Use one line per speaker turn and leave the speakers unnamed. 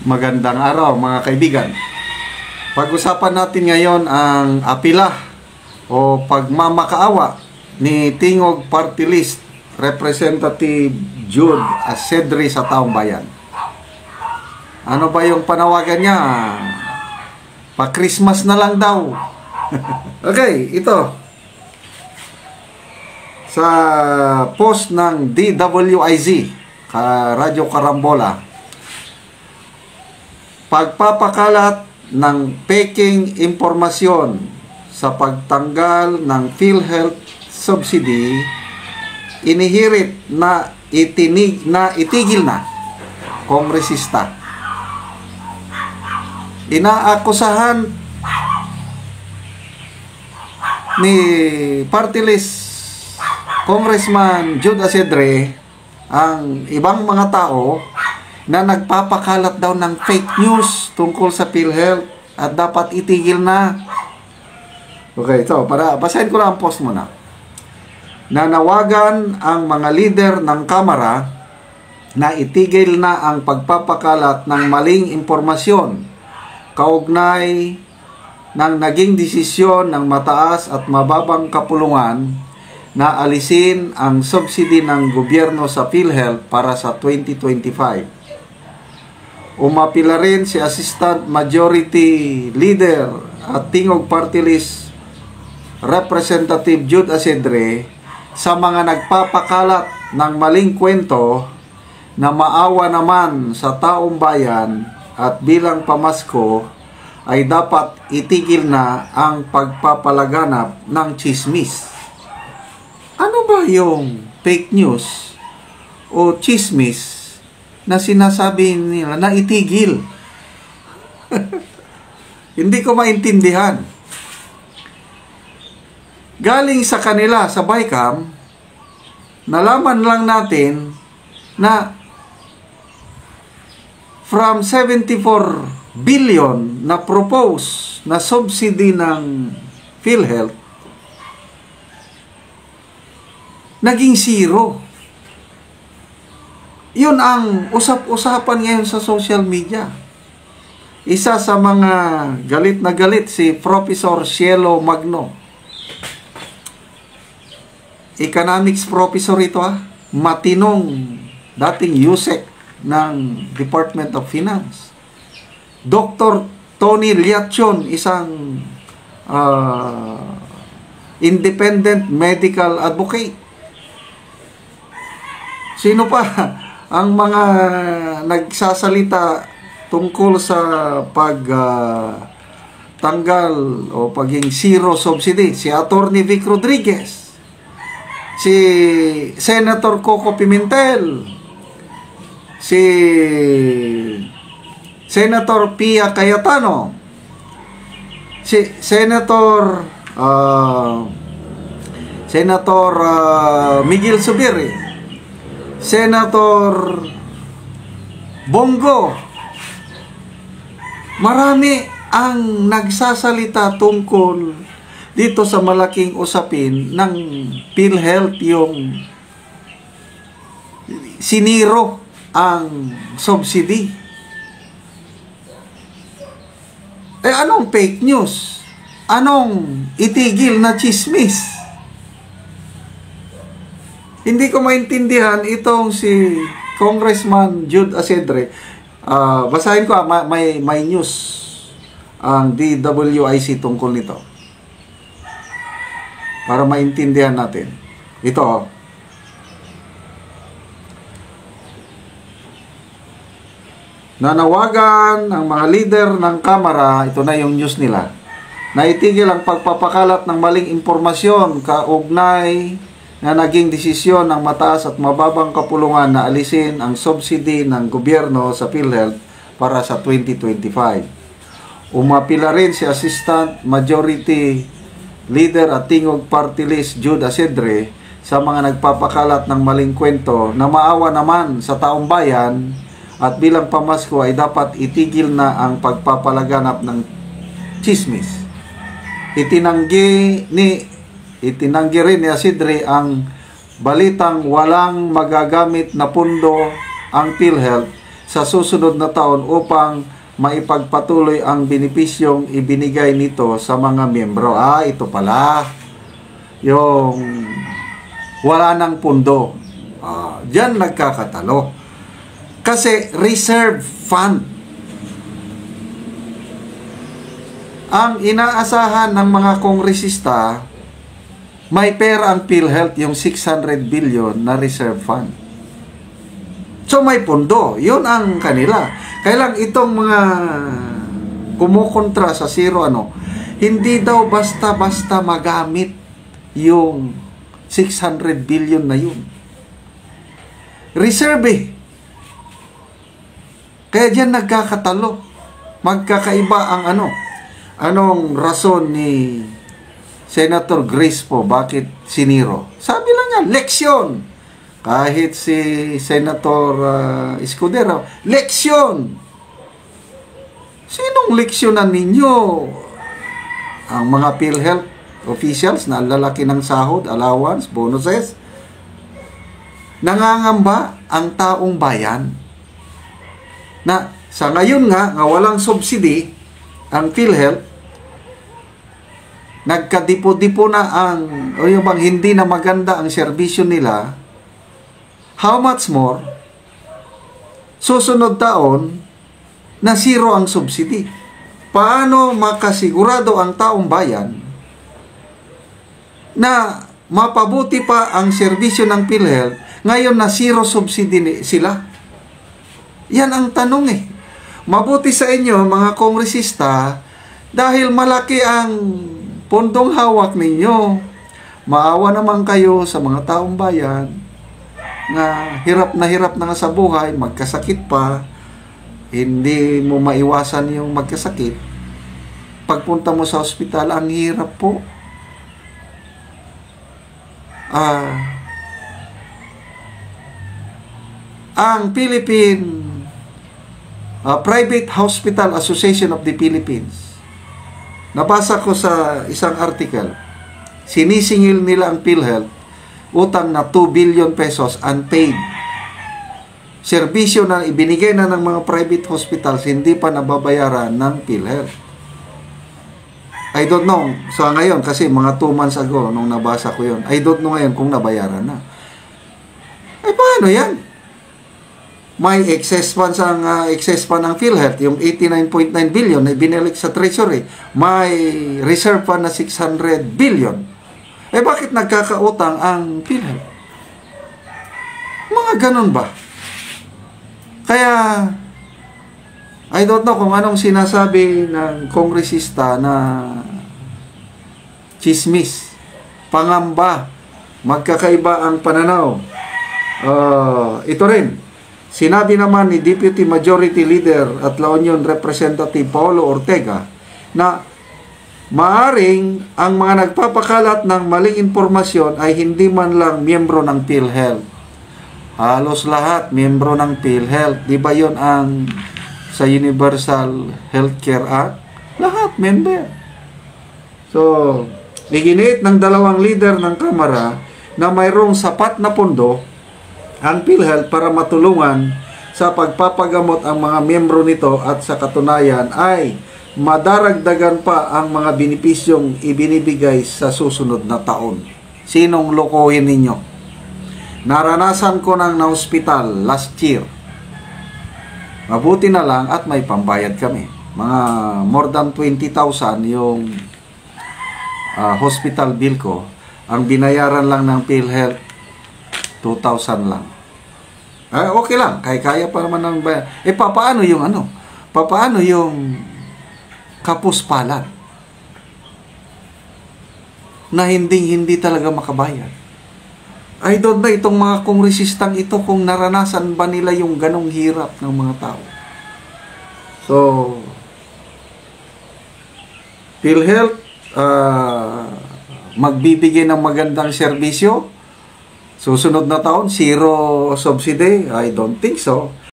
Magandang araw mga kaibigan. Pag-usapan natin ngayon ang apila o pagmamakaawa ni Tingog Party List Representative Jude Asedre sa taong bayan. Ano ba yung panawagan niya? Pa-Christmas na lang daw. Okay, ito. Sa post ng DWIZ, Radyo Karambola, pagpapakalat ng peking impormasyon sa pagtanggal ng PhilHealth subsidy, inihirit na itigil na kongresista. Inaakusahan ni Party List Congressman Jude Asedre ang ibang mga tao na nagpapakalat daw ng fake news tungkol sa PhilHealth at dapat itigil na. Okay, ito, para basahin ko lang ang post muna. Nanawagan ang mga leader ng Kamara na itigil na ang pagpapakalat ng maling impormasyon kaugnay ng naging desisyon ng mataas at mababang kapulungan na alisin ang subsidy ng gobyerno sa PhilHealth para sa 2025. Umapila rin si Assistant Majority Leader at Tingog Party List Representative Jude Asedre sa mga nagpapakalat ng maling kwento na maawa naman sa taong bayan at bilang pamasko ay dapat itigil na ang pagpapalaganap ng tsismis. Ano ba yung fake news o tsismis na sinasabi nila na itigil? Hindi ko maintindihan. Galing sa kanila sa BICAM, nalaman lang natin na from 74 billion na propose na subsidy ng PhilHealth, naging zero. Yun ang usap-usapan ngayon sa social media. Isa sa mga galit na galit si Professor Cielo Magno. Economics professor ito, matinong dating USEC ng Department of Finance. Dr. Tony Liachon, isang independent medical advocate. Sino pa ang mga nagsasalita tungkol sa pagtanggal o paging zero subsidy? Si Attorney Vic Rodriguez, si Senator Coco Pimentel, si Senator Pia Cayetano, si Senator Miguel Zubiri, Senator Bongo. Marami ang nagsasalita tungkol dito sa malaking usapin ng PhilHealth, yung siniro ang subsidy. Anong fake news? Anong itigil na chismis? Hindi ko maintindihan itong si Congressman Jude Asedre. Basahin ko, may news ang DWIC tungkol nito, para maintindihan natin. Ito, nanawagan ang mga leader ng Kamara, ito na yung news nila, na itigil ang pagpapakalat ng maling impormasyon kaugnay na naging desisyon ng mataas at mababang kapulungan na alisin ang subsidy ng gobyerno sa PhilHealth para sa 2025. Umapila rin si Assistant Majority Leader at Tingog Party List Jude Asedre sa mga nagpapakalat ng maling kwento na maawa naman sa taong bayan at bilang pamasko ay dapat itigil na ang pagpapalaganap ng tsismis. Itinanggi rin ni Asedre ang balitang walang magagamit na pundo ang PhilHealth sa susunod na taon upang maipagpatuloy ang benepisyong ibinigay nito sa mga miyembro. Ito pala yung wala ng pundo. Diyan nagkakatalo. Kasi reserve fund ang inaasahan ng mga kongresista. May pera ang PhilHealth, yung 600 billion na reserve fund. So may pundo, yun ang kanila. Kaya lang itong mga kumukontra sa zero, hindi daw basta-basta magamit yung 600 billion na yun. Reserve eh. Kaya diyan nagkakatalo. Magkakaiba ang anong rason ni Senator Grace po, bakit siniro? Sabi lang niya, leksyon. Kahit si Senator Escudero, leksyon. Sinong leksyonan ninyo? Ang mga PhilHealth officials na lalaki ng sahod, allowance, bonuses. Nangangamba ang taong bayan na sa ngayon nga walang subsidy ang PhilHealth, nagkadipo-dipo na yung bang hindi na maganda ang serbisyo nila. How much more susunod taon na zero ang subsidy? Paano makasigurado ang taong bayan na mapabuti pa ang serbisyo ng PhilHealth ngayon na zero subsidy sila? Yan ang tanong eh. Mabuti sa inyo mga kongresista dahil malaki ang pondong hawak ninyo. Maawa naman kayo sa mga taong bayan na hirap na nga sa buhay, magkasakit pa, hindi mo maiwasan yung magkasakit. Pagpunta mo sa ospital, ang hirap po. Ang Philippine Private Hospital Association of the Philippines, nabasa ko sa isang article, sinisingil nila ang PhilHealth utang na 2 billion pesos unpaid. Serbisyo na ibinigay na ng mga private hospitals, hindi pa nababayaran ng PhilHealth. I don't know sa ngayon kasi mga 2 months ago nung nabasa ko yun. I don't know ngayon kung nabayaran na. Paano yan? May excess funds excess fund ng PhilHealth, yung 89.9 billion na ibinalik sa Treasury. May reserve fund na 600 billion. Bakit nagkakautang ang PhilHealth? Mga ganun ba? Kaya, I don't know kung anong sinasabi ng kongresista na chismis, pangamba, magkakaiba ang pananaw. Ito rin, sinabi naman ni Deputy Majority Leader at La Union Representative Paolo Ortega na maaring ang mga nagpapakalat ng maling impormasyon ay hindi man lang miyembro ng PhilHealth. Halos lahat miyembro ng PhilHealth. Di ba yun ang sa Universal Healthcare Act? Lahat member. So, iginiit ng dalawang leader ng Kamara na mayroong sapat na pondo ang PhilHealth para matulungan sa pagpapagamot ang mga miyembro nito at sa katunayan ay madaragdagan pa ang mga benepisyong ibinibigay sa susunod na taon. Sinong lokohin ninyo? Naranasan ko ng na-hospital last year. Mabuti na lang at may pambayad kami. Mga more than 20,000 yung hospital bill ko. Ang binayaran lang ng PhilHealth 2,000 lang. Okay lang, kaya pa naman ng bayan. Papaano yung Papaano yung kapuspalan na hindi talaga makabayad? I don't know itong mga kongresistang ito kung naranasan ba nila yung ganong hirap ng mga tao. So, PhilHealth magbibigay ng magandang serbisyo. Susunod na taon, zero subsidy? I don't think so.